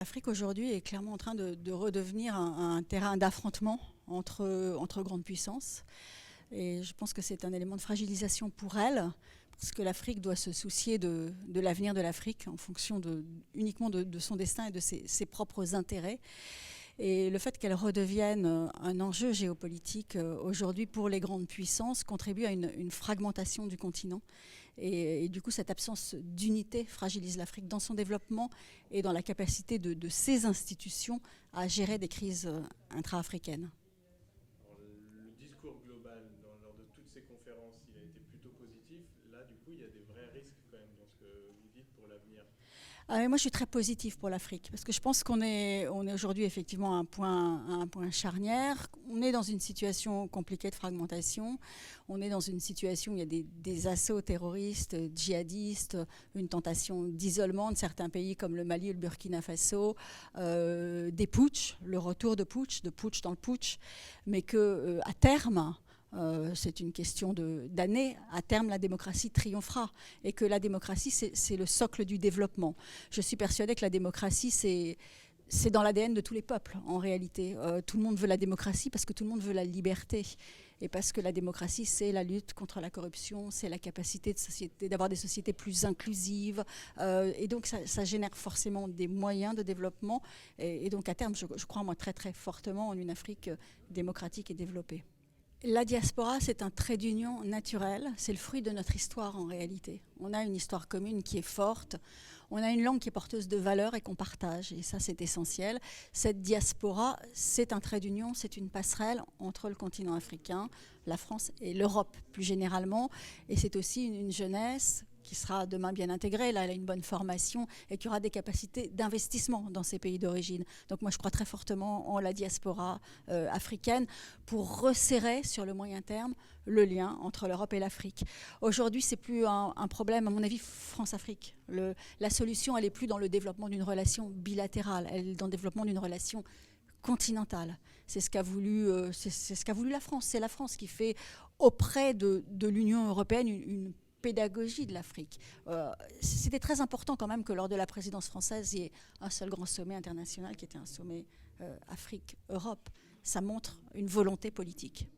L'Afrique aujourd'hui est clairement en train de redevenir un terrain d'affrontement entre grandes puissances. Et je pense que c'est un élément de fragilisation pour elle, parce que l'Afrique doit se soucier de l'avenir de l'Afrique en fonction uniquement de son destin et de ses propres intérêts. Et le fait qu'elle redevienne un enjeu géopolitique aujourd'hui pour les grandes puissances contribue à une fragmentation du continent. Et du coup, cette absence d'unité fragilise l'Afrique dans son développement et dans la capacité de ses institutions à gérer des crises intra-africaines. Le discours global lors de toutes ces conférences, il a été plutôt positif. Là, du coup, il y a des vrais risques quand même dans ce que vous dites pour l'avenir. Moi, je suis très positive pour l'Afrique, parce que je pense qu'on est aujourd'hui effectivement à un point charnière. On est dans une situation compliquée de fragmentation. On est dans une situation où il y a des assauts terroristes, djihadistes, une tentation d'isolement de certains pays comme le Mali et le Burkina Faso, des putschs, le retour de putsch dans le putsch, mais que à terme, c'est une question d'années. À terme, la démocratie triomphera et que la démocratie, c'est le socle du développement. Je suis persuadée que la démocratie, c'est dans l'ADN de tous les peuples, en réalité. Tout le monde veut la démocratie parce que tout le monde veut la liberté. Et parce que la démocratie, c'est la lutte contre la corruption, c'est la capacité d'avoir des sociétés plus inclusives. Et donc, ça génère forcément des moyens de développement. Et donc, à terme, je crois, moi, très, très fortement en une Afrique démocratique et développée. La diaspora, c'est un trait d'union naturel. C'est le fruit de notre histoire en réalité. On a une histoire commune qui est forte. On a une langue qui est porteuse de valeurs et qu'on partage. Et ça, c'est essentiel. Cette diaspora, c'est un trait d'union, c'est une passerelle entre le continent africain, la France et l'Europe plus généralement. Et c'est aussi une jeunesse qui sera demain bien intégrée, là, elle a une bonne formation et qui aura des capacités d'investissement dans ces pays d'origine. Donc moi, je crois très fortement en la diaspora africaine pour resserrer sur le moyen terme le lien entre l'Europe et l'Afrique. Aujourd'hui, c'est plus un problème, à mon avis, France-Afrique. La solution, elle n'est plus dans le développement d'une relation bilatérale, elle est dans le développement d'une relation continentale. C'est ce qu'a voulu la France. C'est la France qui fait auprès de l'Union européenne une pédagogie de l'Afrique. C'était très important quand même que lors de la présidence française, il y ait un seul grand sommet international qui était un sommet Afrique-Europe. Ça montre une volonté politique.